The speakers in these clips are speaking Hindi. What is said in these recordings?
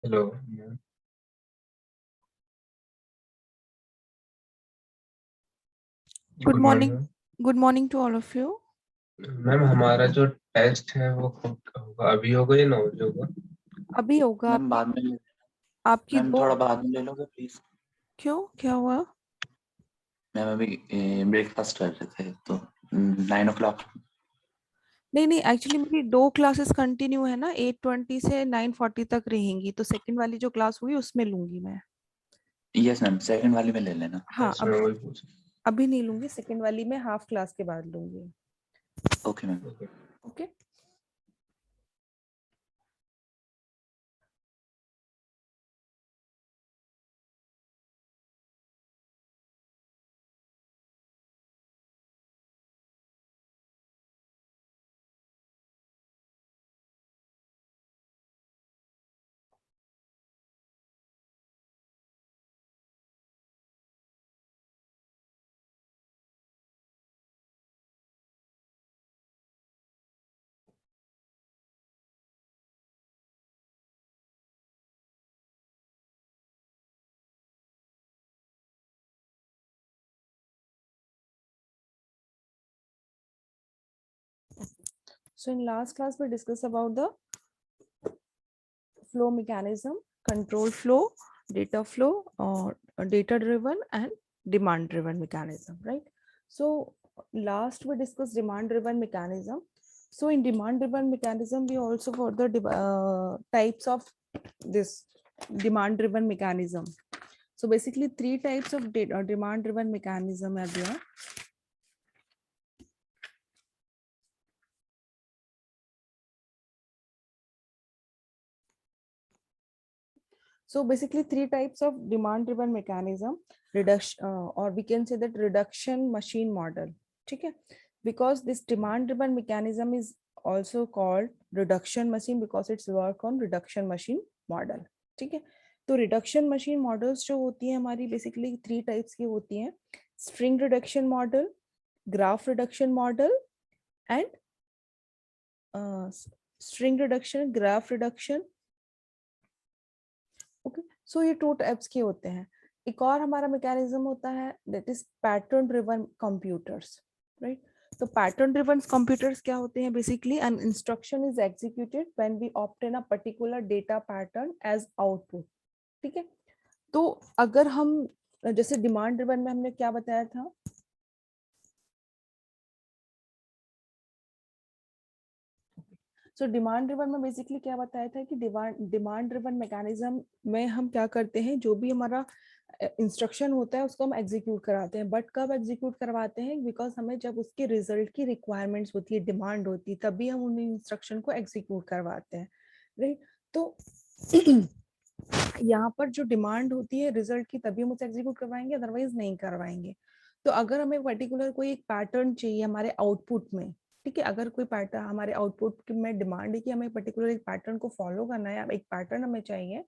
Hello. Good good morning morning. Ma'am. Good morning to all of you. Ma'am हमारा जो टेस्ट है वो कब का होगा? अभी होगा या 9 बजे होगा? अभी होगा मैम आपकी बाद में आपकी मैम दो। थोड़ा बाद में ले लोगे प्लीज। क्यों, क्या हुआ? मैम अभी ब्रेकफास्ट कर रहे थे तो 9 o'clock। नहीं नहीं, एक्चुअली मेरी दो क्लासेस कंटिन्यू है ना, 8:20 से 9:40 तक रहेंगी, तो सेकंड वाली जो क्लास हुई उसमें लूंगी मैं। यस मैम, सेकंड वाली में ले लेना। हाँ, इसमें वही पूछ। अभी नहीं लूंगी, सेकंड वाली में हाफ क्लास के बाद लूंगी। Okay ma'am. Okay. Okay. So in last class we discussed about the flow mechanism, control flow, data flow, or data driven and demand driven mechanism, right? So last we discussed demand driven mechanism. So in demand driven mechanism we also got the types of this demand driven mechanism. So basically three types of demand driven mechanism are there. So basically three types of demand driven mechanism, reduction, or we can say that reduction machine model. Okay, because this demand driven mechanism is also called reduction machine because it's work on reduction machine model. ठीक है, तो रिडक्शन मशीन मॉडल्स जो होती है हमारी बेसिकली थ्री टाइप्स की होती हैं, string reduction model, graph reduction model and string reduction, graph reduction. Okay, so ये टू टाइप्स के होते हैं। एक और हमारा मैकेनिज्म होता है that is pattern driven computers, right? तो पैटर्न ड्रिवन कंप्यूटर्स क्या होते हैं? Basically an instruction is executed when we obtain a particular data pattern as output. ठीक है, तो अगर हम जैसे डिमांड ड्रिवन में हमने क्या बताया था, सो डिमांड ड्रिवन में बेसिकली क्या बताया था कि डिमांड ड्रिवन मैकेनिज्म में हम क्या करते हैं, जो भी हमारा इंस्ट्रक्शन होता है उसको हम एग्जीक्यूट कराते हैं। बट कब एग्जीक्यूट करवाते हैं? बिकॉज हमें जब उसके रिजल्ट की रिक्वायरमेंट्स होती है, डिमांड होती है, तभी हम उन इंस्ट्रक्शन को एग्जीक्यूट करवाते हैं, राइट? तो यहाँ पर जो डिमांड होती है रिजल्ट की, तभी हम उसे एग्जीक्यूट करवाएंगे, अदरवाइज नहीं करवाएंगे। तो अगर हमें पर्टिकुलर कोई एक पैटर्न चाहिए हमारे आउटपुट में, ठीक है, अगर कोई पैटर्न हमारे आउटपुट में डिमांड है कि हमें पर्टिकुलर एक पैटर्न को फॉलो करना है, एक पैटर्न हमें चाहिए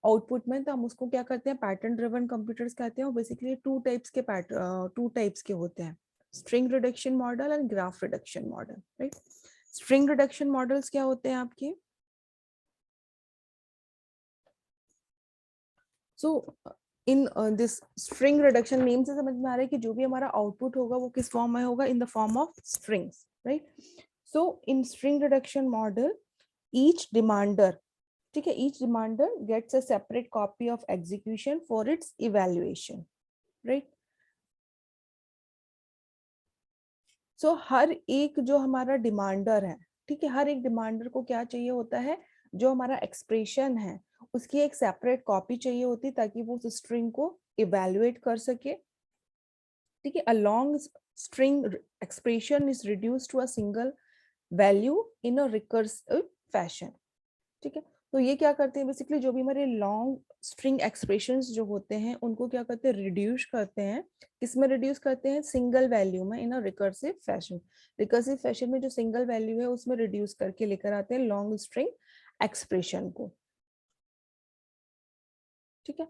आउटपुट में, तो हम उसको क्या करते हैं, पैटर्न ड्रिवन कंप्यूटर्स कहते हैं। बेसिकली टू टाइप्स के होते हैं, string reduction model and graph reduction model, right? String reduction models क्या होते हैं आपके? So in this string reduction name से समझ में आ रहा है कि जो भी हमारा आउटपुट होगा वो किस फॉर्म में होगा, in the form of strings, right? So in string reduction model each demander, ठीक है, each demander gets a separate copy of execution for its evaluation, right? So हर एक जो हमारा डिमांडर है, ठीक है, हर एक डिमांडर को क्या चाहिए होता है, जो हमारा एक्सप्रेशन है उसकी एक सेपरेट कॉपी चाहिए होती, ताकि वो उस स्ट्रिंग को इवैल्यूएट कर सके। ठीक है, a long string expression is reduced to a single value in a recursive fashion. ठीक है, तो ये क्या करते हैं, बेसिकली जो भी हमारे लॉन्ग स्ट्रिंग एक्सप्रेशंस जो होते हैं उनको क्या करते हैं, रिड्यूस करते हैं। किसमें रिड्यूस करते हैं? सिंगल वैल्यू में, इन a recursive fashion. Recursive fashion में जो सिंगल वैल्यू है उसमें रिड्यूस करके लेकर आते हैं लॉन्ग स्ट्रिंग एक्सप्रेशन को। ठीक है,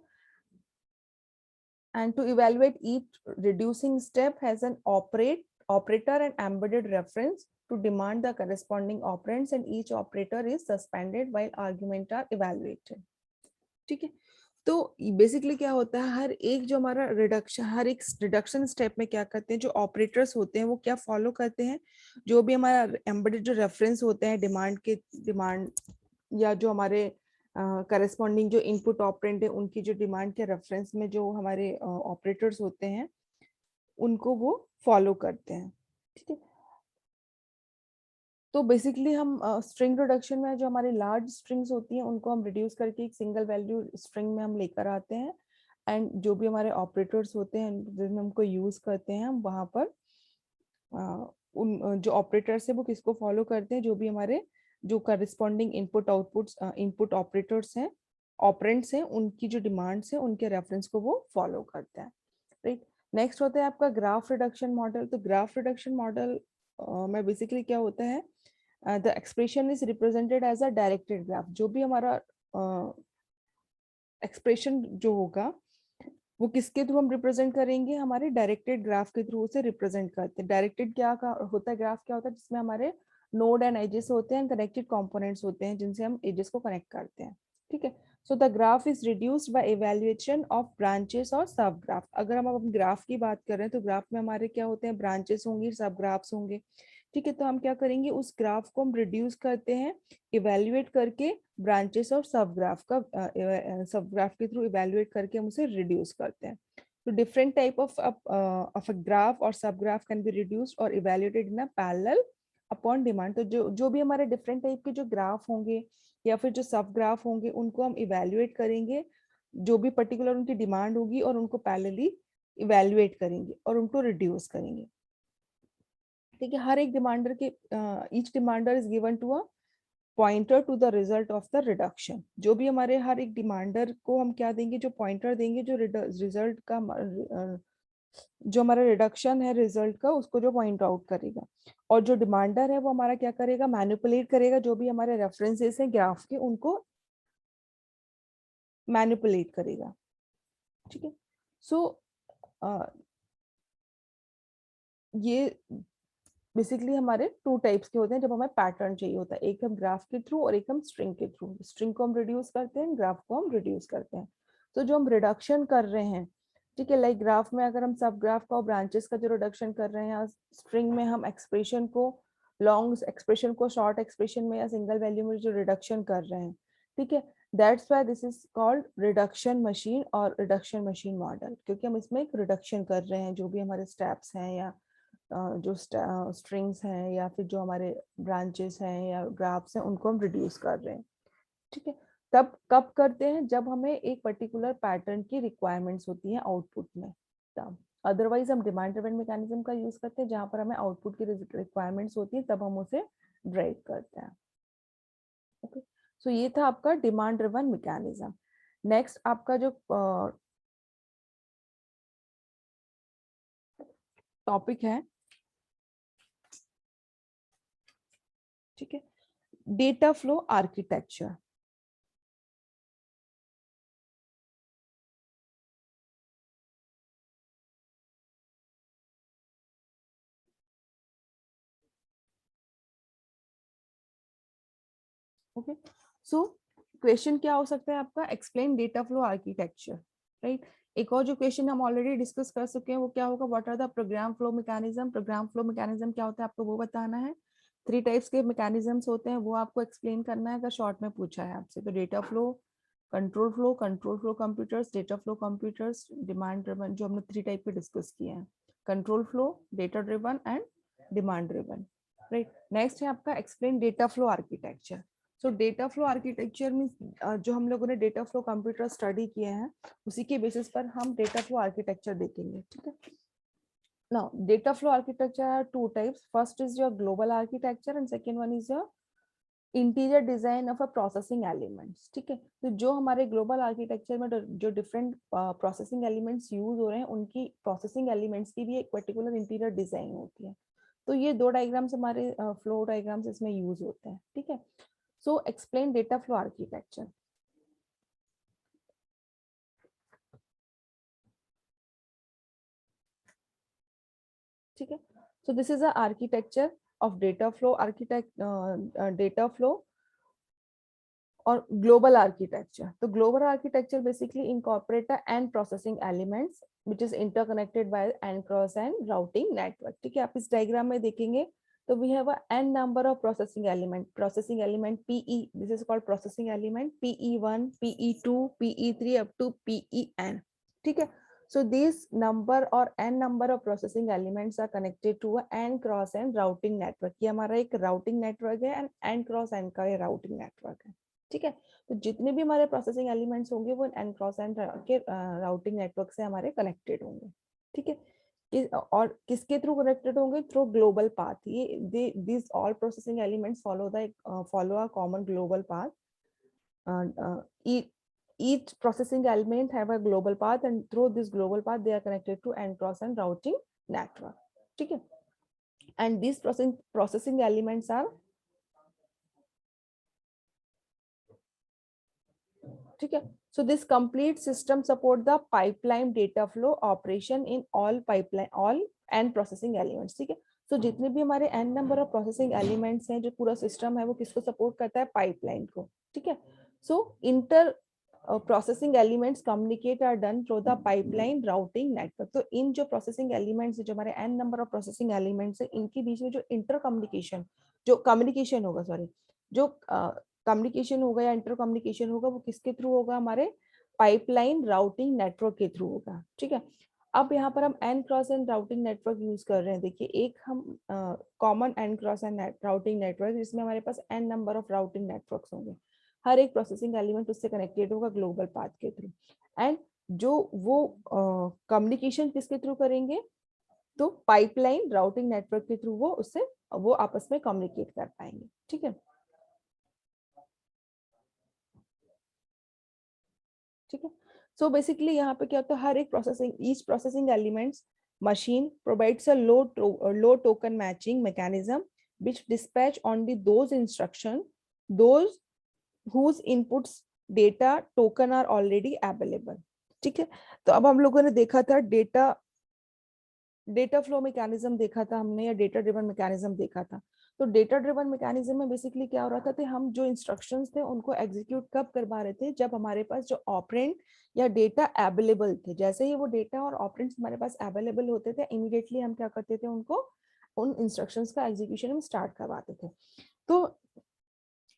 and to evaluate each reducing step has an operator and embedded reference to demand the corresponding operands, and each operator is suspended while arguments are evaluated. ठीक है। तो बेसिकली क्या होता है, हर एक जो हमारा रिडक्शन, हर एक रिडक्शन स्टेप में क्या करते हैं, जो ऑपरेटर्स होते हैं वो क्या फॉलो करते हैं, जो भी हमारा एम्बेडेड जो रेफरेंस होते हैं डिमांड या जो हमारे करस्पॉन्डिंग जो इनपुट ऑपरेंड है उनकी जो डिमांड के रेफरेंस में जो हमारे ऑपरेटर्स होते हैं उनको वो फॉलो करते हैं। ठीक है। तो बेसिकली हम स्ट्रिंग रिडक्शन में जो हमारी लार्ज स्ट्रिंग्स होती हैं उनको हम रिड्यूस करके एक सिंगल वैल्यू स्ट्रिंग में हम लेकर आते हैं, एंड जो भी हमारे ऑपरेटर्स होते हैं जिनमें हमको यूज करते हैं, हम वहाँ पर उन जो ऑपरेटर्स है वो किसको फॉलो करते हैं, जो भी हमारे जो करस्पॉन्डिंग इनपुट ऑपरेटर्स हैं, ऑपरेंड्स हैं, उनकी जो डिमांड्स हैं उनके रेफरेंस को वो फॉलो करते हैं। राइट। नेक्स्ट होता है आपका ग्राफ रिडक्शन मॉडल। तो ग्राफ रिडक्शन मॉडल में बेसिकली क्या होता है, the expression is represented as a directed graph. जो भी हमारा एक्सप्रेशन जो होगा वो किसके थ्रू हम रिप्रेजेंट करेंगे, हमारे डायरेक्टेड ग्राफ के थ्रू उसे रिप्रेजेंट करते हैं। डायरेक्टेड क्या होता है, ग्राफ क्या होता है, जिसमें हमारे नोड एंड एजेस होते हैं, कनेक्टेड कंपोनेंट्स होते हैं जिनसे हम एजेस को कनेक्ट करते हैं। ठीक है। So the graph is reduced by evaluation of branches और सब ग्राफ। अगर हम अब ग्राफ की बात कर रहे हैं तो ग्राफ में हमारे क्या होते हैं, ब्रांचेस होंगी, सब ग्राफ्स होंगे। ठीक है। तो हम क्या करेंगे, उस ग्राफ को हम रिड्यूस करते हैं इवैल्यूएट करके, ब्रांचेस और सब ग्राफ के थ्रू इवैल्यूएट करके हम उसे रिड्यूस करते हैं। तो different type of a graph और सब ग्राफ कैन बी रिड्यूस्ड और evaluated in a parallel upon demand. तो जो भी हमारे डिफरेंट टाइप के जो ग्राफ होंगे या फिर जो सब ग्राफ होंगे उनको हम इवैल्यूएट करेंगे, जो भी पर्टिकुलर उनकी डिमांड होगी, और उनको पैरेलली इवैल्यूएट करेंगे और उनको रिड्यूस करेंगे। ठीक है। हर एक डिमांडर के each demander is given to a pointer to the result of the reduction. जो भी हमारे हर एक डिमांडर को हम क्या देंगे, जो पॉइंटर देंगे, जो रिजल्ट का जो हमारा रिडक्शन है रिजल्ट का, उसको जो पॉइंट आउट करेगा। और जो डिमांडर है वो हमारा क्या करेगा, मैनिपुलेट करेगा, जो भी हमारे रेफरेंसेस हैं ग्राफ के उनको मैनिपुलेट करेगा। ठीक है। सो ये बेसिकली हमारे टू टाइप्स के होते हैं जब हमें पैटर्न चाहिए होता है, एक हम ग्राफ के थ्रू और एक हम स्ट्रिंग के थ्रू। स्ट्रिंग को हम रिड्यूस करते हैं, ग्राफ को हम रिड्यूस करते हैं। तो जो हम रिडक्शन कर रहे हैं, ठीक है, लाइक ग्राफ में अगर हम सब ग्राफ का और ब्रांचेस का जो रिडक्शन कर रहे हैं, स्ट्रिंग में हम एक्सप्रेशन को, लॉन्ग एक्सप्रेशन को शॉर्ट एक्सप्रेशन में या सिंगल वैल्यू में जो रिडक्शन कर रहे हैं। ठीक है। That's why this is called reduction machine और रिडक्शन मशीन मॉडल, क्योंकि हम इसमें एक रिडक्शन कर रहे हैं, जो भी हमारे स्टेप्स हैं या जो स्ट्रिंग्स हैं या फिर जो हमारे ब्रांचेस हैं या ग्राफ्स हैं उनको हम रिड्यूस कर रहे हैं। ठीक है। तब कब करते हैं, जब हमें एक पर्टिकुलर पैटर्न की रिक्वायरमेंट्स होती है आउटपुट में, तब। अदरवाइज हम डिमांड ड्रिवन मैकेनिज्म का यूज करते हैं, जहां पर हमें आउटपुट की रिक्वायरमेंट्स होती है तब हम उसे ड्राइव करते हैं। ओके। सो ये था आपका डिमांड ड्रिवन मैकेनिज्म। नेक्स्ट आपका जो टॉपिक है, ठीक है, data flow architecture. Okay. So question क्या हो सकता है आपका, explain data flow architecture. Right. एक और जो क्वेश्चन हम ऑलरेडी डिस्कस कर चुके हैं वो क्या होगा, what are the program flow mechanism. Program flow mechanism क्या होता है आपको वो बताना है। 3 टाइप्स के मैकेनिज्म्स होते हैं वो आपको एक्सप्लेन करना है अगर शॉर्ट में पूछा है आपसे। तो data flow, control flow computers, data flow computers, demand driven, जो हमने 3 टाइप के डिस्कस किए हैं, control flow, data driven and demand driven. Right. Next है आपका एक्सप्लेन डेटा फ्लो आर्किटेक्चर। सो डेटा फ्लो आर्किटेक्चर में जो हम लोगों ने डेटा फ्लो कंप्यूटर स्टडी किए हैं उसी के बेसिस पर हम डेटा फ्लो आर्किटेक्चर देखेंगे। ठीक है। Now data flow architecture are 2 types. First is your global architecture and second one is your interior design of a processing elements. ठीक है। तो जो हमारे ग्लोबल आर्किटेक्चर में जो डिफरेंट प्रोसेसिंग एलिमेंट्स यूज हो रहे हैं उनकी प्रोसेसिंग एलिमेंट्स की भी एक पर्टिकुलर इंटीरियर डिजाइन होती है। तो ये 2 डायग्राम्स हमारे फ्लो डायग्राम्स इसमें यूज होते हैं। ठीक है। So explain data flow architecture. ठीक है। So this is a architecture of data flow data flow और ग्लोबल आर्किटेक्चर, तो global architecture basically incorporate and processing elements which is interconnected by n cross n routing network. ठीक है, आप इस डायग्राम में देखेंगे तो we have a n number of processing element PE, this is called processing element PE1, PE2, PE3 up to PEN. ठीक है, so this number or n number of processing elements are connected to a n cross n routing network. ये हमारा एक routing network है and n cross n का ये routing network है. ठीक है, तो जितने भी हमारे प्रोसेसिंग एलिमेंट्स होंगे वो n क्रॉस n के राउटिंग नेटवर्क से हमारे कनेक्टेड होंगे. ठीक है, और किसके थ्रू कनेक्टेड होंगे? Through global path. ये this all processing elements follow a common global path. each processing element have a global path and through this global path they are connected to n cross n routing network. ठीक है, and these processing elements are, ठीक है, so this complete system support the pipeline data flow operation in all n processing elements. ठीक है, so जितने भी हमारे n number of processing elements हैं, जो पूरा सिस्टम है वो किसको सपोर्ट करता है? पाइपलाइन को. ठीक है, so inter processing elements communicate are done through the pipeline routing network. तो इन जो प्रोसेसिंग एलिमेंट्स, जो हमारे n number of processing elements है, इनके बीच में जो इंटर कम्युनिकेशन, जो कम्युनिकेशन होगा, सॉरी, जो कम्युनिकेशन होगा या इंटर कम्युनिकेशन होगा, वो किसके थ्रू होगा? हमारे पाइपलाइन राउटिंग नेटवर्क के थ्रू होगा. ठीक है, अब यहाँ पर हम n cross n routing network use कर रहे हैं. देखिए, एक हम common n cross n routing network, जिसमें हमारे पास n number of routing networks होंगे. हर एक प्रोसेसिंग एलिमेंट उससे कनेक्टेड होगा ग्लोबल पाथ के थ्रू. एंड जो वो कम्युनिकेशन किसके थ्रू करेंगे? तो पाइपलाइन राउटिंग नेटवर्क के थ्रू वो आपस में कम्युनिकेट कर पाएंगे. ठीक है, ठीक है, सो बेसिकली यहाँ पे क्या होता है? हर एक each processing elements machine provides a low token matching mechanism which dispatch only those instruction those whose inputs data token are already available. ठीक है, तो अब हम लोगों ने देखा था डेटा फ्लो मैकेनिज्म देखा था हमने, या डेटा ड्रिवन मैकेनिज्म देखा था. तो डेटा ड्रिवन मैकेनिज्म में बेसिकली क्या हो रहा था कि हम जो इंस्ट्रक्शंस थे उनको एग्जीक्यूट कब करवा रहे थे? जब हमारे पास जो ऑपरेंड या डेटा अवेलेबल थे. जैसे ही वो डेटा और ऑपरेंड्स हमारे पास अवेलेबल होते थे, इमीडिएटली हम क्या करते थे? उनको उन इंस्ट्रक्शंस का एग्जीक्यूशन हम स्टार्ट करवाते थे. तो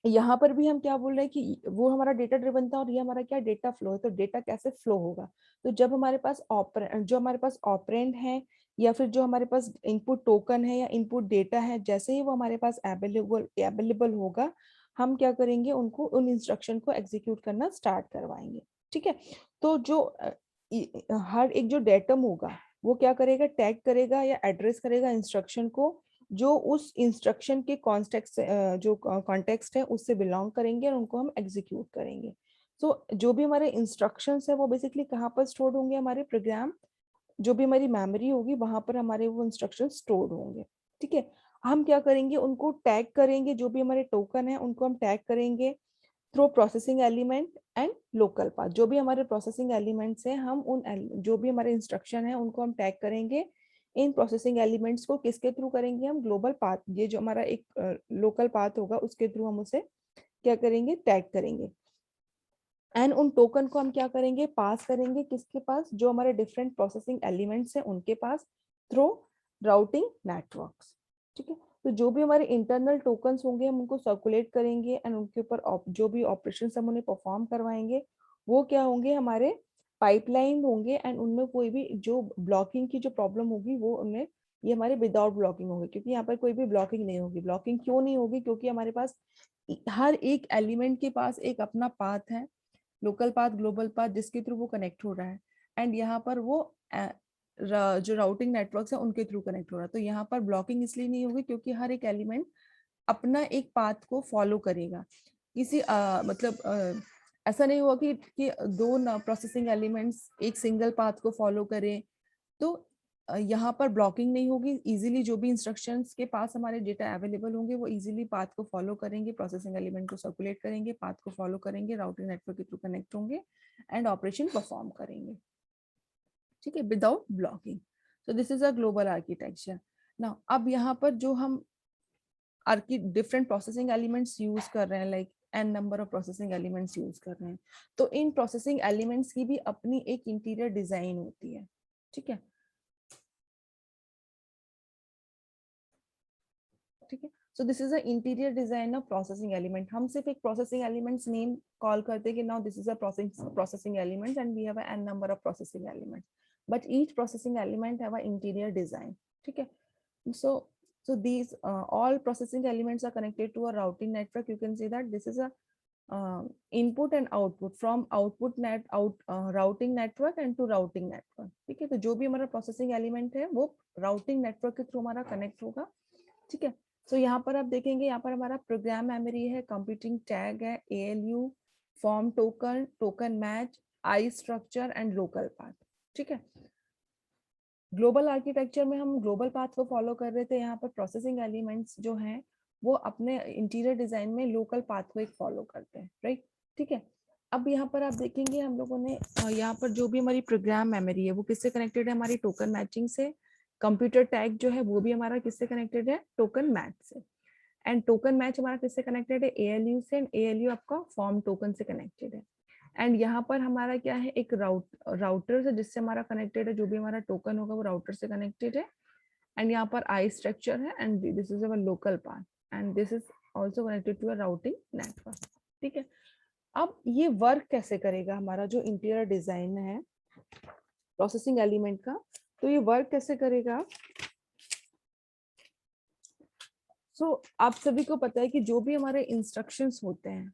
यहाँ पर भी हम क्या बोल रहे हैं कि वो हमारा डेटा ड्रिवन था और ये हमारा क्या डेटा फ्लो है. तो डेटा कैसे फ्लो होगा? तो जब हमारे पास ऑपरेंड है या फिर जो हमारे पास इनपुट टोकन है या इनपुट डेटा है, जैसे ही वो हमारे पास अवेलेबल होगा, हम क्या करेंगे? उनको उन इंस्ट्रक्शन को एग्जीक्यूट करना स्टार्ट करवाएंगे. ठीक है, तो जो हर एक जो डेटम होगा वो क्या करेगा? टैग करेगा या एड्रेस करेगा इंस्ट्रक्शन को जो उस इंस्ट्रक्शन के कॉन्टेक्स्ट है उससे बिलोंग करेंगे और उनको हम एग्जीक्यूट करेंगे. सो जो भी हमारे इंस्ट्रक्शंस है वो बेसिकली कहाँ पर स्टोर होंगे? हमारे प्रोग्राम, जो भी हमारी मेमोरी होगी वहां पर हमारे वो इंस्ट्रक्शन स्टोर होंगे. ठीक है, हम क्या करेंगे? उनको टैग करेंगे. जो भी हमारे टोकन है उनको हम टैग करेंगे through processing element and local path. जो भी हमारे प्रोसेसिंग एलिमेंट्स हैं, हम उन जो भी हमारे इंस्ट्रक्शन है उनको हम टैग करेंगे. इन प्रोसेसिंग एलिमेंट्स को किसके थ्रू करेंगे? हम ग्लोबल पाथ, ये जो हमारा एक लोकल पाथ होगा उसके थ्रू हम उसे क्या करेंगे? टैग करेंगे. एंड उन टोकन को हम क्या करेंगे? पास करेंगे किसके पास? जो हमारे डिफरेंट प्रोसेसिंग एलिमेंट्स हैं उनके पास थ्रू राउटिंग नेटवर्क्स. ठीक है, तो जो भी हमारे इंटरनल टोकन्स होंगे हम उनको सर्कुलेट करेंगे एंड उनके ऊपर जो भी ऑपरेशंस हम उन्हें परफॉर्म करवाएंगे वो क्या होंगे? हमारे पाइपलाइन होंगे. एंड उनमें कोई भी जो ब्लॉकिंग की जो प्रॉब्लम होगी वो उनमें ये हमारे विदाउट ब्लॉकिंग होगी, क्योंकि यहाँ पर कोई भी ब्लॉकिंग नहीं होगी. ब्लॉकिंग क्यों नहीं होगी? क्योंकि हमारे पास हर एक एलिमेंट के पास एक अपना पाथ है, लोकल पाथ, ग्लोबल पाथ, जिसके थ्रू वो कनेक्ट हो रहा है. एंड यहाँ पर वो जो राउटिंग नेटवर्क्स है उनके थ्रू कनेक्ट हो रहा है. तो यहाँ पर ब्लॉकिंग इसलिए नहीं होगी क्योंकि हर एक एलिमेंट अपना एक पाथ को फॉलो करेगा. किसी मतलब ऐसा नहीं हुआ कि दो प्रोसेसिंग एलिमेंट्स एक सिंगल पाथ को फॉलो करें. तो यहाँ पर ब्लॉकिंग नहीं होगी. इजीली जो भी इंस्ट्रक्शंस के पास हमारे डेटा अवेलेबल होंगे वो इजीली पाथ को फॉलो करेंगे, प्रोसेसिंग एलिमेंट को सर्कुलेट करेंगे, पाथ को फॉलो करेंगे, राउटिंग नेटवर्क के थ्रू कनेक्ट होंगे एंड ऑपरेशन परफॉर्म करेंगे. ठीक है, without blocking. So this is a global architecture. Now अब यहाँ पर जो हम डिफरेंट प्रोसेसिंग एलिमेंट्स यूज कर रहे हैं, like n number of processing elements use कर रहे हैं, तो इन प्रोसेसिंग एलिमेंट्स की भी अपनी एक इंटीरियर डिजाइन होती है, ठीक है, ठीक है। So this is a interior design of processing element. हम सिर्फ एक प्रोसेसिंग एलिमेंट्स नेम कॉल करते हैं कि now this is a processing element and we have N number of processing elements, but each processing element have a interior design, ठीक है। So these all processing elements are connected to a routing network. You can see that this is a input and output from routing network and to routing network, ठीक है। तो जो भी हमारा प्रोसेसिंग एलिमेंट है वो राउटिंग नेटवर्क के थ्रू हमारा कनेक्ट होगा, ठीक है। सो यहाँ पर आप देखेंगे, यहाँ पर हमारा प्रोग्राम मेमोरी है, कंप्यूटिंग टैग है, ALU, form token, token match, I structure and local path, ठीक है। ग्लोबल आर्किटेक्चर में हम ग्लोबल पाथ को फॉलो कर रहे थे, यहाँ पर प्रोसेसिंग एलिमेंट्स जो हैं वो अपने इंटीरियर डिजाइन में लोकल पाथ को एक फॉलो करते हैं, राइट, ठीक है। अब यहाँ पर आप देखेंगे हम लोगों ने यहाँ पर जो भी हमारी प्रोग्राम मेमोरी है वो किससे कनेक्टेड है, हमारी टोकन मैचिंग से। कंप्यूटर टैग जो है वो भी हमारा किससे कनेक्टेड है, टोकन मैच से। एंड टोकन मैच हमारा किससे कनेक्टेड है, ALU से, एंड ALU आपका फॉर्म टोकन से कनेक्टेड है। एंड यहाँ पर हमारा क्या है, एक राउटर से जिससे हमारा कनेक्टेड है, जो भी हमारा टोकन होगा वो राउटर से कनेक्टेड है। एंड यहाँ पर आई स्ट्रक्चर है and this is our local path and this is also connected to a routing network, ठीक है। अब ये वर्क कैसे करेगा, हमारा जो इंटीरियर डिजाइन है प्रोसेसिंग एलिमेंट का, तो ये वर्क कैसे करेगा। सो आप सभी को पता है कि जो भी हमारे इंस्ट्रक्शंस होते हैं,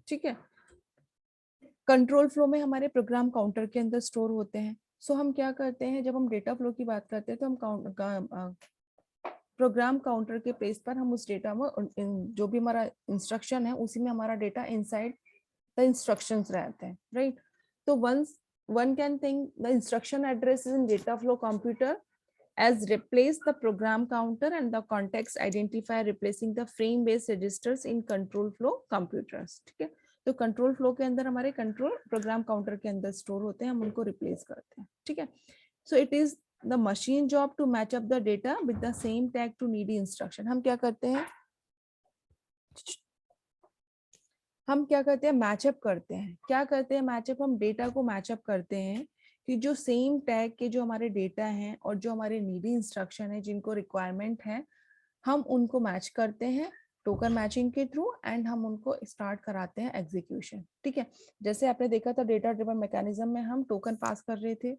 ठीक है, कंट्रोल फ्लो में हमारे प्रोग्राम काउंटर के अंदर स्टोर होते हैं। सो हम क्या करते हैं, जब हम डेटा फ्लो की बात करते हैं तो हम प्रोग्राम काउंटर के प्लेस पर हम उस डेटा में जो भी हमारा इंस्ट्रक्शन है उसी में हमारा डेटा इनसाइड द इंस्ट्रक्शंस रहते हैं, राइट। तो once one can think the instruction address is in data flow computer as replace the program counter and the context identifier replacing the frame based registers in control flow computers, ठीक है। तो कंट्रोल फ्लो के अंदर हमारे कंट्रोल प्रोग्राम काउंटर के अंदर स्टोर होते हैं, हम उनको रिप्लेस करते हैं, ठीक है। So it is the machine job to match up the data with the same tag to needy instruction. हम क्या करते हैं, मैचअप करते हैं। क्या करते हैं मैचअप, हम डेटा को मैचअप करते हैं कि जो सेम टैग के जो हमारे डेटा हैं और जो हमारे नीडी इंस्ट्रक्शन है जिनको रिक्वायरमेंट है, हम उनको मैच करते हैं टोकन मैचिंग के थ्रू एंड हम उनको स्टार्ट कराते हैं एग्जीक्यूशन, ठीक है। जैसे आपने देखा था डेटा ड्रिवन मैकेनिज्म में हम टोकन पास कर रहे थे,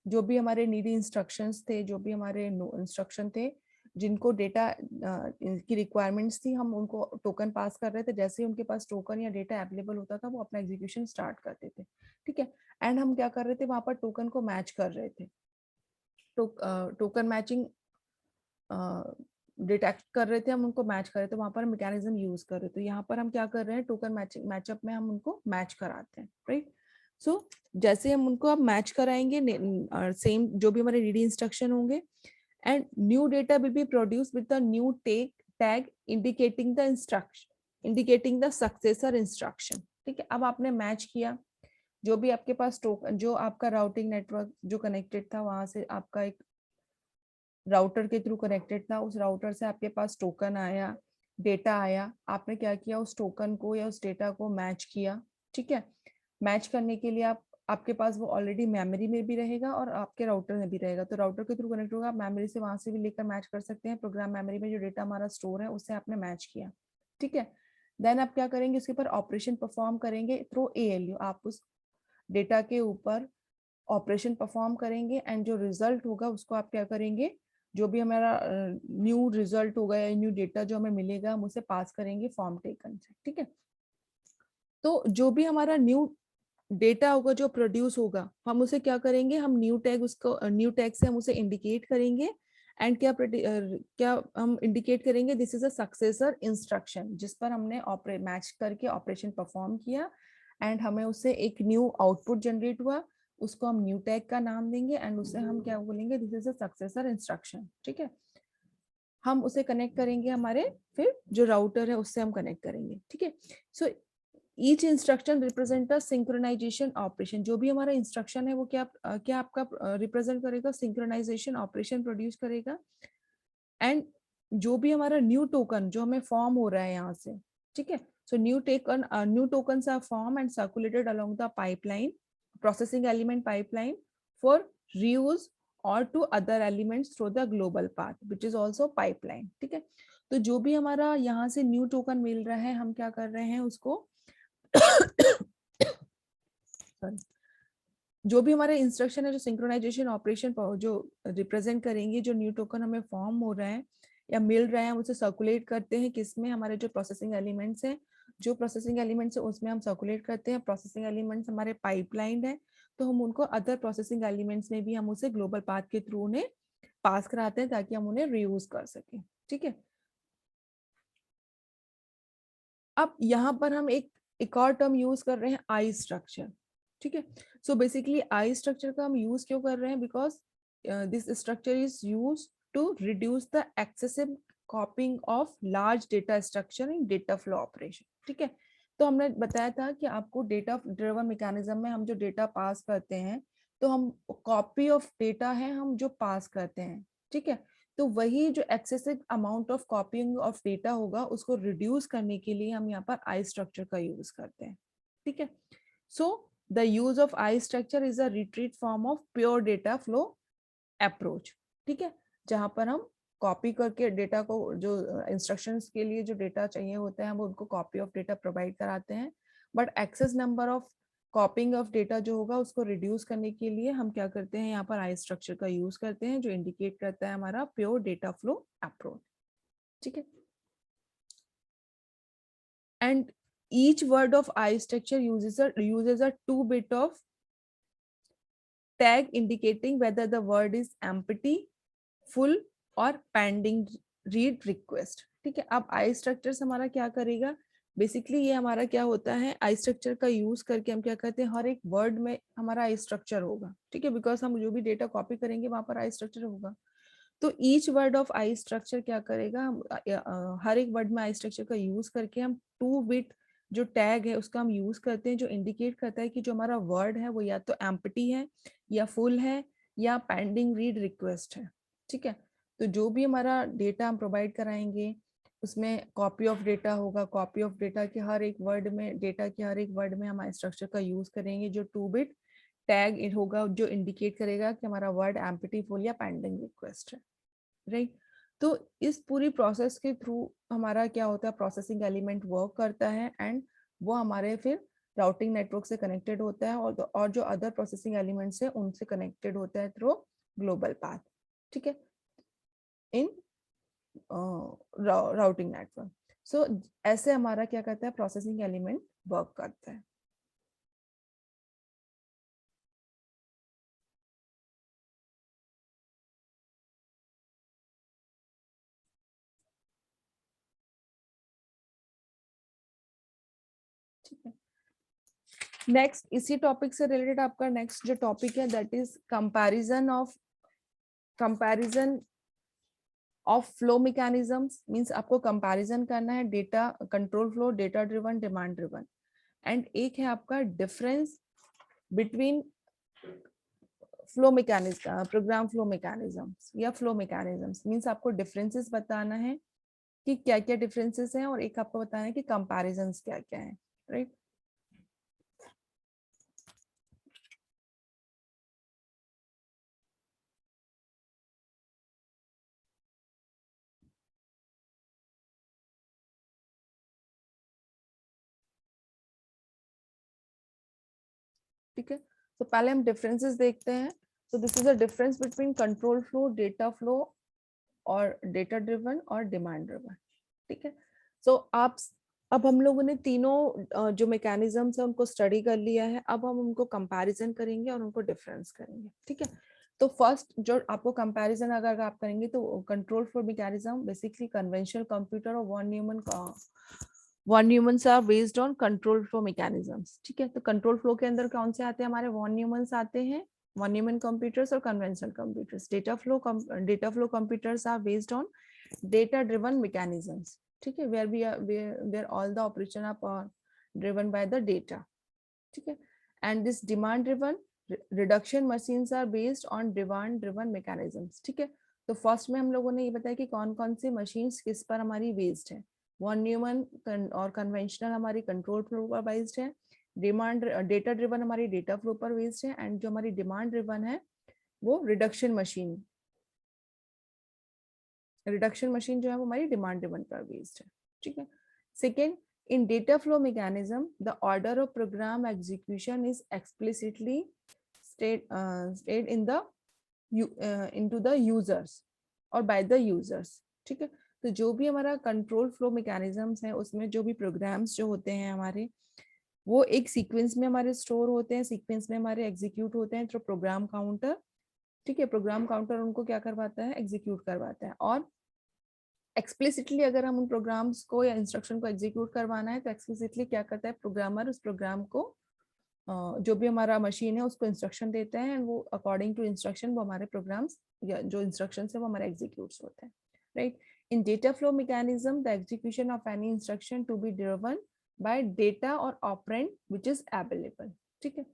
जो भी हमारे नीडी इंस्ट्रक्शंस थे, जो भी हमारे इंस्ट्रक्शन थे जिनको डेटा की रिक्वायरमेंट्स थी, हम उनको टोकन पास कर रहे थे। जैसे ही उनके पास टोकन या डेटा अवेलेबल होता था वो अपना एग्जीक्यूशन स्टार्ट करते थे, ठीक है। एंड हम क्या कर रहे थे, वहां पर टोकन को मैच कर रहे थे, टोकन मैचिंग डिटेक्ट कर रहे थे, हम उनको मैच कर रहे थे, वहां पर मैकेनिज्म यूज कर रहे थे। तो यहाँ पर हम क्या कर रहे हैं, टोकन मैचिंग मैचअप में हम उनको मैच कराते हैं, राइट। सो जैसे हम उनको अब मैच कराएंगे सेम जो भी हमारे नीडी इंस्ट्रक्शन होंगे, and new data will be produced with the new tag indicating the successor instruction, ठीक है। अब आपने मैच किया, जो भी आपके पास टोकन, जो आपका राउटिंग नेटवर्क जो कनेक्टेड था वहां से आपका एक राउटर के थ्रू कनेक्टेड था, उस राउटर से आपके पास टोकन आया, डेटा आया, आपने क्या किया, उस टोकन को या उस डेटा को मैच किया, ठीक है। मैच करने के लिए आपके पास वो ऑलरेडी मेमोरी में भी रहेगा और आपके राउटर में भी रहेगा, तो राउटर के थ्रू कनेक्ट होगा, आप मेमोरी से वहां से भी लेकर मैच कर सकते हैं। प्रोग्राम मेमोरी में जो डेटा हमारा स्टोर है उससे आपने मैच किया, ठीक है। देन आप क्या करेंगे, उसके ऊपर ऑपरेशन परफॉर्म करेंगे थ्रू ALU, आप उस डेटा के ऊपर ऑपरेशन परफॉर्म करेंगे एंड जो रिजल्ट होगा उसको आप क्या करेंगे, जो भी हमारा न्यू रिजल्ट होगा या न्यू डेटा जो हमें मिलेगा हम उसे पास करेंगे फॉर्म टेकन से, ठीक है। तो जो भी हमारा न्यू डेटा होगा जो प्रोड्यूस होगा, हम उसे क्या करेंगे, हम न्यू टैग से हम उसे इंडिकेट करेंगे एंड क्या हम इंडिकेट करेंगे, this is a successor instruction, जिस पर हमने मैच करके ऑपरेशन परफॉर्म किया एंड हमें उससे एक न्यू आउटपुट जनरेट हुआ, उसको हम न्यू टैग का नाम देंगे एंड उसे हम क्या बोलेंगे, this is a successor instruction, ठीक है। हम उसे कनेक्ट करेंगे हमारे फिर जो राउटर है उससे हम कनेक्ट करेंगे, ठीक है। So each instruction represent a synchronization operation, जो भी हमारा इंस्ट्रक्शन है वो क्या आपका रिप्रेजेंट करेगा, सिंक्रोनाइजेशन ऑपरेशन प्रोड्यूस करेगा। एंड जो भी हमारा न्यू टोकन जो हमें फॉर्म हो रहा है यहाँ से, ठीक है, So new tokens are formed and circulated along the pipeline, processing element pipeline for reuse or to other elements through the global path, which is also pipeline. ठीक है, तो जो भी हमारा यहाँ से न्यू टोकन मिल रहा है, हम क्या कर रहे हैं उसको sorry, जो भी हमारे इंस्ट्रक्शन है, जो सिंक्रोनाइजेशन ऑपरेशन जो रिप्रेजेंट करेंगे, जो न्यू टोकन हमें फॉर्म हो रहा है या मिल रहा है, हम उसे सर्कुलेट करते हैं किसमें, हमारे जो प्रोसेसिंग एलिमेंट्स हैं, जो प्रोसेसिंग एलिमेंट्स है उसमें हम सर्कुलेट करते हैं। प्रोसेसिंग एलिमेंट्स हमारे पाइपलाइन है, तो हम उनको अदर प्रोसेसिंग एलिमेंट्स में भी हम उसे ग्लोबल पाथ के थ्रू उन्हें पास कराते हैं ताकि हम उन्हें रीयूज कर सकें। ठीक है, अब यहाँ पर हम एक और टर्म यूज कर रहे हैं, आई स्ट्रक्चर। ठीक है, सो बेसिकली आई स्ट्रक्चर का हम यूज क्यों कर रहे हैं, because this structure is use to reduce the excessive copying of large data structure in data flow operation. ठीक है, तो हमने बताया था कि आपको डेटा ड्रिवन मैकेनिज्म में हम जो डेटा पास करते हैं, तो हम कॉपी ऑफ डेटा है हम जो पास करते हैं। ठीक है, तो वही जो excessive amount of copying of data होगा उसको रिड्यूस करने के लिए हम यहाँ पर आई स्ट्रक्चर का यूज करते हैं। ठीक है, so the use of I structure is a retreat form of pure data flow approach. ठीक है, जहां पर हम कॉपी करके डेटा को, जो इंस्ट्रक्शंस के लिए जो डेटा चाहिए होता है, हम उनको कॉपी ऑफ डेटा प्रोवाइड कराते हैं, but excess number of copying of data जो होगा उसको रिड्यूस करने के लिए हम क्या करते हैं, यहाँ पर आई स्ट्रक्चर का यूज करते हैं, जो इंडिकेट करता है हमारा प्योर डेटा फ्लो अप्रोच। ठीक है, and each word of I structure uses a 2-bit of tag indicating whether the word is empty, full और pending read request। ठीक है, अब आई स्ट्रक्चर हमारा क्या करेगा, बेसिकली ये हमारा क्या होता है, आई स्ट्रक्चर का यूज करके हम क्या करते हैं, हर एक वर्ड में हमारा आई स्ट्रक्चर होगा। ठीक है, बिकॉज हम जो भी डेटा कॉपी करेंगे वहां पर आई स्ट्रक्चर होगा, तो each word of I structure क्या करेगा, हम हर एक वर्ड में आई स्ट्रक्चर का यूज करके हम 2-bit जो टैग है उसका हम यूज करते हैं, जो इंडिकेट करता है कि जो हमारा वर्ड है वो या तो एम्प्टी है या फुल है या पेंडिंग रीड रिक्वेस्ट है। ठीक है, तो जो भी हमारा डेटा हम प्रोवाइड कराएंगे उसमें कॉपी ऑफ डेटा होगा, कॉपी ऑफ डेटा के हर एक वर्ड में, डेटा के हर एक वर्ड में हम आई स्ट्रक्चर का यूज करेंगे, जो 2-bit टैग होगा जो इंडिकेट करेगा कि हमारा वर्ड एम्प्टी, फुल या पेंडिंग रिक्वेस्ट है। राइट, तो इस पूरी प्रोसेस के थ्रू हमारा क्या होता है, प्रोसेसिंग एलिमेंट वर्क करता है एंड वो हमारे फिर राउटिंग नेटवर्क से कनेक्टेड होता है और जो अदर प्रोसेसिंग एलिमेंट्स है उनसे कनेक्टेड होता है थ्रू ग्लोबल पाथ। ठीक है, इन राउटिंग नेटवर्क। सो ऐसे हमारा क्या करता है, प्रोसेसिंग एलिमेंट वर्क करता है। ठीक है, नेक्स्ट इसी टॉपिक से रिलेटेड आपका नेक्स्ट जो टॉपिक है that is comparison of flow mechanisms. Means आपको कंपैरिजन करना है data control flow, data driven, demand driven, and एक है आपका difference between flow mechanism, program flow mechanisms या फ्लो मैकेनिज्म्स। मींस आपको डिफरेंसेस बताना है कि क्या क्या डिफरेंसेस हैं और एक आपको बताना है कि कंपैरिजंस क्या क्या है। राइट, ठीक है, तो पहले हम डिफरेंसेस देखते हैं। तो this is a difference between control flow, data flow और डेटा ड्रिवन और डिमांड ड्रिवन। ठीक है, सो अब हम लोगों ने तीनों जो मैकेनिज्म्स है उनको स्टडी कर लिया है, अब हम उनको कंपैरिजन करेंगे और उनको डिफरेंस करेंगे। ठीक है, तो फर्स्ट जो आपको कंपैरिजन अगर आप करेंगे तो control flow mechanism basically conventional computer और von Neumann's are based on control flow mechanisms. ठीक है, तो कंट्रोल फ्लो के अंदर कौन से आते हैं, हमारे वॉन न्यूमन्स आते हैं, वॉन न्यूमन कंप्यूटर्स और conventional computers. Data flow computers are based on data driven mechanisms. ठीक है, where all the operation are driven by the data. ठीक है, and this demand driven reduction machines are based on demand driven mechanisms. ठीक है, तो फर्स्ट में हम लोगों ने ये बताया कि कौन कौन सी मशीन्स किस पर हमारी बेस्ड है। वॉन न्यूमन और कन्वेंशनल हमारी कंट्रोल फ्लो पर बेस्ड है, डिमांड डेटा ड्रिवन हमारी डेटा फ्लो पर बेस्ड है, एंड जो हमारी डिमांड ड्रिवन है वो रिडक्शन मशीन जो है वो हमारी डिमांड ड्रिवन पर बेस्ड है, ठीक है। Second, in data flow mechanism, the order of program execution is explicitly stated into the users or by the users, ठीक है। तो जो भी हमारा कंट्रोल फ्लो मैकेनिज्म्स है उसमें जो भी प्रोग्राम्स जो होते हैं हमारे वो एक सीक्वेंस में हमारे स्टोर होते हैं, सीक्वेंस में हमारे एग्जीक्यूट होते हैं थ्रू प्रोग्राम काउंटर, ठीक है। प्रोग्राम काउंटर उनको क्या करवाता है, एग्जीक्यूट करवाता है। और एक्सप्लिसिटली अगर हम उन प्रोग्राम्स को या इंस्ट्रक्शन को एग्जीक्यूट करवाना है तो एक्सप्लिसिटली क्या करता है प्रोग्रामर, उस प्रोग्राम को जो भी हमारा मशीन है उसको इंस्ट्रक्शन देते हैं, एंड वो अकॉर्डिंग टू इंस्ट्रक्शन वो हमारे प्रोग्राम्स या जो इंस्ट्रक्शन है वो हमारे एग्जीक्यूट्स होते हैं, right. In data flow mechanism the execution of any instruction to be driven by data और ऑपरेंड व्हिच इज अवेलेबल, ठीक है।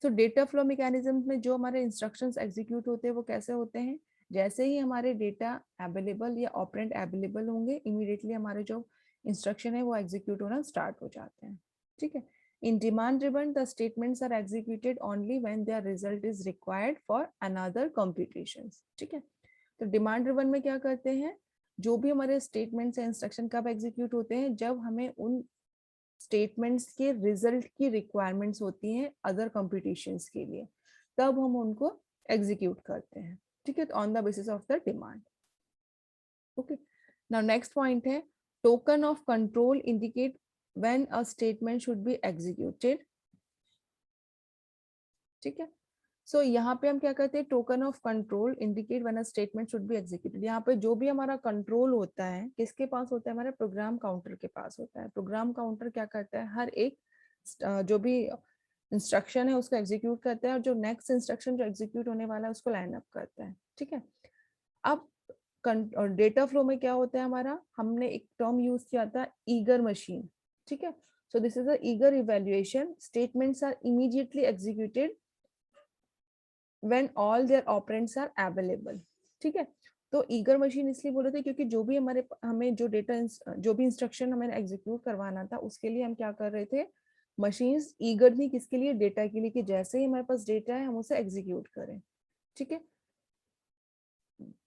तो डेटा फ्लो मैकेनिज्म में जो हमारे इंस्ट्रक्शंस एग्जीक्यूट होते हैं वो कैसे होते हैं, जैसे ही हमारे डेटा अवेलेबल या ऑपरेंड अवेलेबल होंगे इमीडिएटली हमारे जो इंस्ट्रक्शन है वो एग्जीक्यूट होना स्टार्ट हो जाते हैं, ठीक है। In demand driven the statements are executed only when their result is required for another computations, ठीक है। तो डिमांड ड्रिवन में क्या करते हैं, जो भी हमारे स्टेटमेंट्स या इंस्ट्रक्शन कब एग्जीक्यूट होते हैं, जब हमें उन स्टेटमेंट्स के रिजल्ट की रिक्वायरमेंट्स होती हैं अदर कंप्यूटेशंस के लिए, तब हम उनको एग्जीक्यूट करते हैं, ठीक है, on the basis of the demand. Okay, now next point है token of control indicate when a statement should be executed, ठीक है। सो यहाँ पे हम क्या करते हैं, token of control indicate when a statement should be executed. यहाँ पे जो भी हमारा कंट्रोल होता है किसके पास होता है, हमारे प्रोग्राम काउंटर के पास होता है। प्रोग्राम काउंटर क्या करता है, हर एक जो भी इंस्ट्रक्शन है उसको एग्जीक्यूट करता है और जो नेक्स्ट इंस्ट्रक्शन जो एग्जीक्यूट होने वाला है उसको लाइन अप करता है, ठीक है। अब डेटा फ्लो में क्या होता है हमारा, हमने एक टर्म यूज किया था ईगर मशीन, ठीक है। So this is a eager evaluation, statements are immediately executed when all their operands are available, ठीक है। तो ईगर मशीन इसलिए बोले थे क्योंकि जो भी हमें जो डेटा जो भी इंस्ट्रक्शन हमें एग्जीक्यूट करवाना था उसके लिए हम क्या कर रहे थे, मशीन्स ईगर थी किसके लिए, डेटा के लिए, कि जैसे ही हमारे पास डेटा है हम उसे एग्जीक्यूट करें, ठीक है।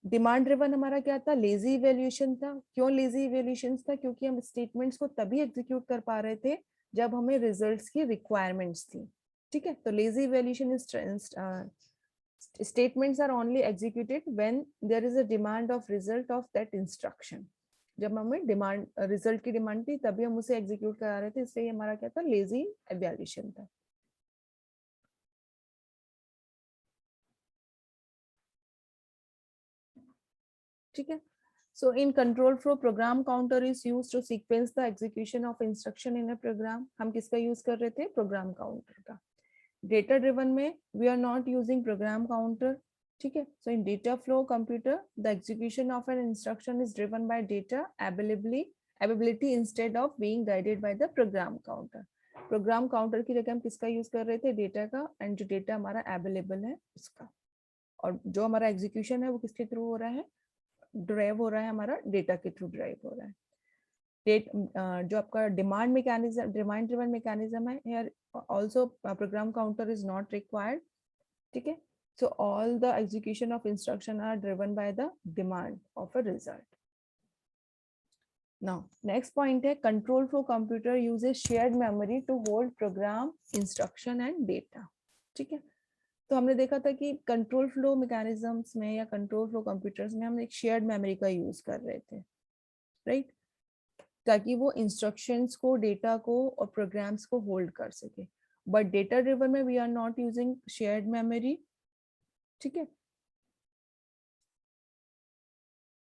डिमांड ड्रिवन हमारा क्या था, लेजी इवैल्यूएशन था। क्यों लेजी इवैल्यूएशन था, क्योंकि हम स्टेटमेंट्स को तभी एग्जीक्यूट कर पा रहे थे जब हमें रिजल्ट्स की रिक्वायरमेंट्स थी, ठीक है। तो lazy evaluation is statements are only executed when there is a demand of result of that instruction। जब हमें डिमांड रिजल्ट की डिमांड थी तभी हम उसे एग्जीक्यूट करा रहे थे, इसलिए हमारा क्या था, लेजी इवैल्यूएशन था। ठीक है। So in control flow program counter is used to sequence the execution of instruction in a program. हम किसका यूज कर रहे थे, प्रोग्राम काउंटर का। डेटा ड्रिवन में we are not using program counter, ठीक है। So in data flow computer the execution of an instruction is driven by data availability instead of being guided by the program counter. Program counter की जगह हम किसका यूज कर रहे थे, डेटा का, एंड जो डेटा हमारा अवेलेबल है उसका, और जो हमारा एग्जीक्यूशन है वो किसके थ्रू हो रहा है, ड्राइव हो रहा है, हमारा डेटा के थ्रू ड्राइव हो रहा है। जो आपका demand mechanism, demand driven mechanism है, here also program counter is not required, ठीक है। So all the execution of instruction are driven by the demand of a result. Now next point है control flow computer uses shared memory to hold program, instruction and data, ठीक है। तो हमने देखा था कि कंट्रोल फ्लो मैकेनिज्म्स में या कंट्रोल फ्लो कंप्यूटर्स में हम एक शेयर्ड मेमोरी का यूज कर रहे थे, राइट, ताकि वो इंस्ट्रक्शंस को, डेटा को और प्रोग्राम्स को होल्ड कर सके। बट डेटा ड्रिवन में we are not using shared memory, ठीक है।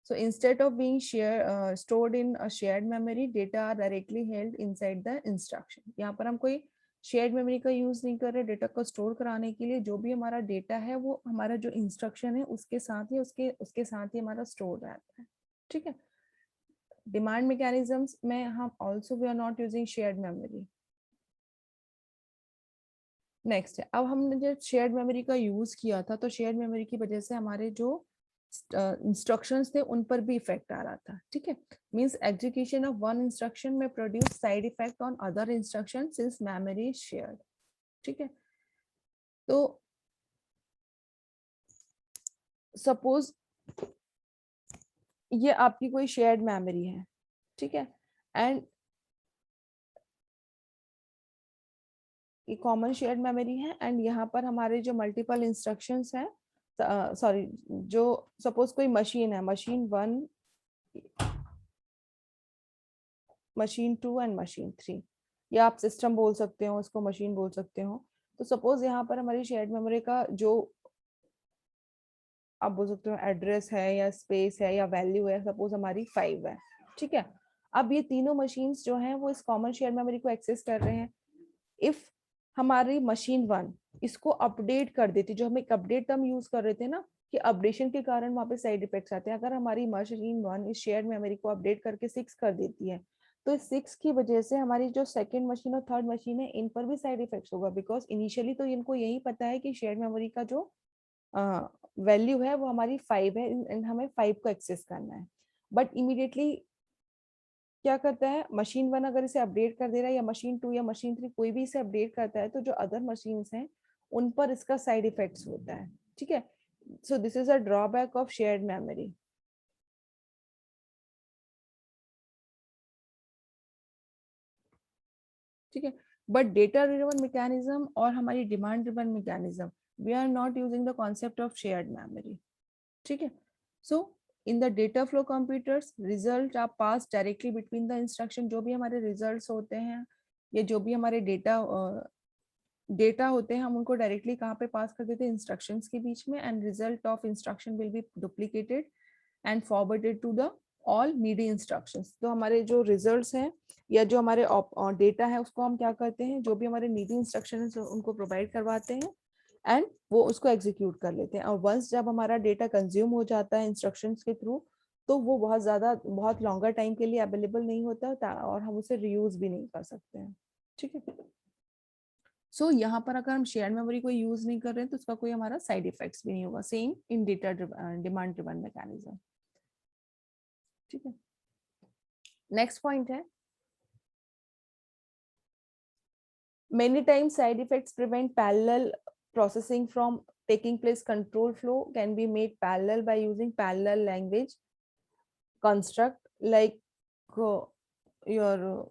So instead of being stored in a shared memory, data are directly held inside the instruction। यहाँ पर हम कोई शेयर्ड मेमोरी का यूज नहीं कर रहे डेटा को स्टोर कराने के लिए। जो भी हमारा डेटा है वो हमारा जो इंस्ट्रक्शन है उसके साथ ही उसके साथ ही हमारा स्टोर रहता है, ठीक है। डिमांड मैकेनिज्म्स में हम also we are not using shared memory. Next है, अब हमने जब शेयर्ड मेमोरी का यूज किया था तो शेयर्ड मेमोरी की वजह से हमारे जो इंस्ट्रक्शंस थे उन पर भी इफेक्ट आ रहा था, ठीक है। Means execution of one instruction में produce side effect on other instruction since memory is shared, ठीक है। तो सपोज ये आपकी कोई शेयर्ड मेमोरी है, ठीक है, एंड ये कॉमन शेयर्ड मेमोरी है, एंड यहाँ पर हमारे जो मल्टीपल इंस्ट्रक्शंस हैं, सॉरी, जो सपोज कोई मशीन है, मशीन 1, मशीन 2 एंड मशीन 3, या आप सिस्टम बोल सकते हो, उसको मशीन बोल सकते हो। तो सपोज यहाँ पर हमारी शेयर्ड मेमोरी का जो आप बोल सकते हो एड्रेस है या स्पेस है या वैल्यू है, सपोज हमारी 5 है, ठीक है। अब ये तीनों मशीन्स जो हैं वो इस कॉमन शेयर्ड मेमोरी को एक्सेस कर रहे हैं। इफ हमारी मशीन 1 इसको अपडेट कर देती, जो हम एक अपडेट टर्म यूज कर रहे थे ना, कि अपडेशन के कारण वहाँ पे साइड इफेक्ट्स आते हैं, अगर हमारी मशीन 1 इस शेयर्ड मेमोरी को अपडेट करके 6 कर देती है, तो 6 की वजह से हमारी जो सेकंड मशीन और थर्ड मशीन है इन पर भी साइड इफेक्ट्स होगा, बिकॉज इनिशियली तो इनको यही पता है कि शेयर्ड मेमोरी का जो वैल्यू है वो हमारी 5 है एंड हमें 5 को एक्सेस करना है। बट इमीडिएटली क्या करता है, मशीन 1 अगर इसे अपडेट कर दे रहा है, या मशीन 2 या मशीन 3 कोई भी इसे अपडेट करता है, तो जो अदर मशीन्स हैं उन पर इसका साइड इफेक्ट्स होता है, ठीक है। So this is a drawback of shared memory, ठीक है। बट डेटा ड्रिवन मैकेनिज्म और हमारी demand driven mechanism, we are not using the concept of shared memory, ठीक है। So in the data flow computers result are pass directly between the instruction, जो भी हमारे रिजल्ट्स होते हैं या जो भी हमारे डेटा होते हैं, हम उनको डायरेक्टली कहाँ पे पास कर देते हैं, इंस्ट्रक्शंस के बीच में, and result of instruction will be duplicated and forwarded to the all needy instructions. तो हमारे जो रिजल्ट्स हैं या जो हमारे डेटा है उसको हम क्या करते हैं, जो भी हमारे नीडी इंस्ट्रक्शन है उनको प्रोवाइड करवाते हैं एंड वो उसको एग्जीक्यूट कर लेते हैं। और वंस जब हमारा डेटा कंज्यूम हो जाता है इंस्ट्रक्शंस के थ्रू, तो वो बहुत लॉन्गर टाइम के लिए अवेलेबल नहीं होता और हम उसे रीयूज भी नहीं कर सकते हैं, ठीक है। सो यहाँ पर अगर हम शेयर मेमोरी को यूज नहीं कर रहे हैं तो उसका कोई हमारा साइड इफेक्ट्स भी नहीं होगा। Same in data demand driven mechanism, ठीक है। नेक्स्ट पॉइंट है, many times side effects prevent parallel processing from taking place. Control flow can be made parallel by using parallel language construct like your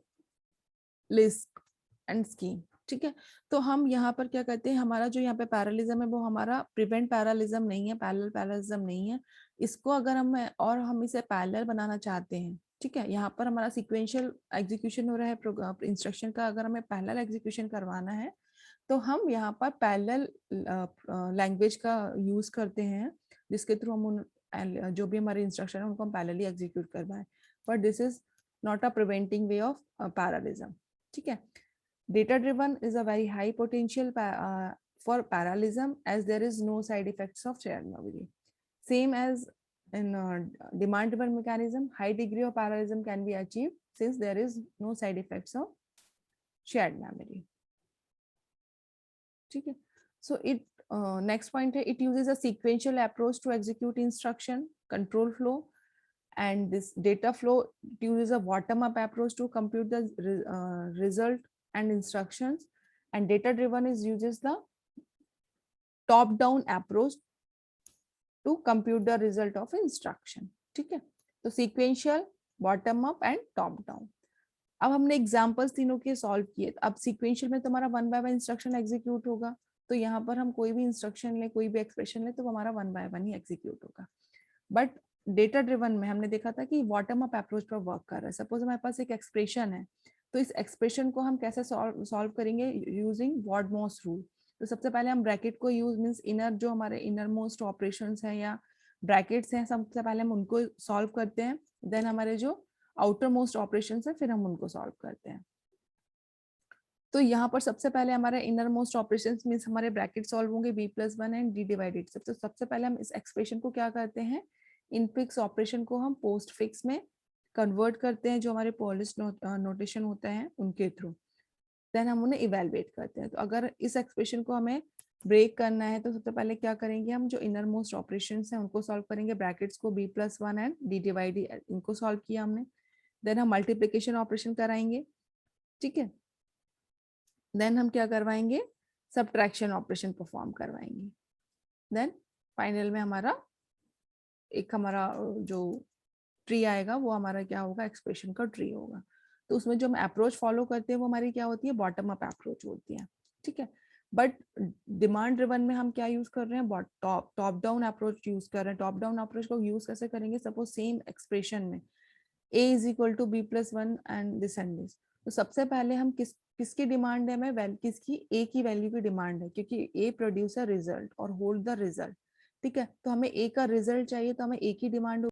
Lisp and Scheme, ठीक है। तो हम यहाँ पर क्या करते हैं, हमारा जो यहाँ पे पैरेललिज्म है वो हमारा प्रिवेंट पैरेललिज्म नहीं है, पैरेलल पैरेललिज्म नहीं है। इसको अगर हम इसे पैरेलल बनाना चाहते हैं, ठीक है, यहाँ पर हमारा सीक्वेंशियल एग्जीक्यूशन हो रहा है इंस्ट्रक्शन का, अगर हमें पैरेलल एग्जीक्यूशन करवाना है तो हम यहाँ पर पैरेलल लैंग्वेज का यूज करते हैं, जिसके थ्रू हम जो भी हमारे इंस्ट्रक्शन है उनको हम पैरेलली एग्जीक्यूट करवाएं। But this is not a preventing way of parallelism, ठीक है। Data driven is a very high potential for parallelism as there is no side effects of shared memory. Same as in demand driven mechanism, high degree of parallelism can be achieved since there is no side effects of shared memory. ठीक है। So next point है, it uses a sequential approach to execute instruction, control flow, and this data flow uses a bottom up approach to compute the result and instructions, and data driven uses the top down approach to compute the result of instruction, ठीक है। तो sequential, bottom up and top down। अब हमने एग्जांपल्स तीनों के सॉल्व किए। अब सीक्वेंशियल में तुम्हारा 1 बाय 1 इंस्ट्रक्शन एग्जीक्यूट होगा, तो यहाँ पर हम कोई भी इंस्ट्रक्शन ले, कोई भी एक्सप्रेशन ले, तो हमारा 1 बाय 1 ही एग्जीक्यूट होगा। बट डेटा ड्रिवन में हमने देखा था कि बॉटम अप अप्रोच पर वर्क कर रहा है। सपोज हमारे पास एक एक्सप्रेशन है, तो इस एक्सप्रेशन को हम कैसे सॉल्व करेंगे, यूजिंग वॉर्ड-मोस्ट रूल। तो सबसे पहले हम ब्रैकेट को यूज मींस इनर, जो हमारे इनर मोस्ट ऑपरेशंस हैं या ब्रैकेट्स हैं, सबसे पहले हम उनको सॉल्व करते हैं, देन हमारे जो आउटर मोस्ट ऑपरेशंस है फिर हम उनको सॉल्व करते हैं। तो यहाँ पर सबसे पहले हमारे इनर मोस्ट ऑपरेशंस मींस हमारे ब्रैकेट सॉल्व होंगे b+1 एंड d डिवाइडेड। तो सबसे पहले हम इस एक्सप्रेशन को क्या करते हैं, इन फिक्स ऑपरेशन को हम पोस्ट फिक्स में कन्वर्ट करते हैं, जो हमारे पॉलिश नोटेशन होता है उनके थ्रू, देन हम उन्हें इवेलुएट करते हैं। तो अगर इस एक्सप्रेशन को हमें ब्रेक करना है तो सबसे पहले क्या करेंगे, हम जो इनर मोस्ट ऑपरेशन हैं उनको सॉल्व करेंगे, ब्रैकेट्स को b+1 एंड d/d इनको सॉल्व किया हमने। देन हम मल्टीप्लिकेशन ऑपरेशन कराएंगे, ठीक है। देन हम क्या करवाएंगे, सब्ट्रैक्शन ऑपरेशन परफॉर्म करवाएंगे। देन फाइनल में हमारा जो ट्री आएगा वो हमारा क्या होगा, एक्सप्रेशन का ट्री होगा। तो उसमें जो हम अप्रोच फॉलो करते हैं वो हमारी क्या होती है, बॉटम अप अप्रोच होती है, ठीक है। बट डिमांड ड्रिवन में हम क्या यूज कर रहे हैं, टॉप डाउन अप्रोच यूज कर रहे हैं। टॉप डाउन अप्रोच को यूज कैसे करेंगे, सपोज सेम एक्सप्रेशन में a = b+1 and this and this, तो सबसे पहले हम किसकी डिमांड है, हमें किसकी, a की वैल्यू की डिमांड है, क्योंकि a प्रोड्यूस अ रिजल्ट और होल्ड द रिजल्ट, ठीक है। तो हमें a का रिजल्ट चाहिए, तो हमें a की डिमांड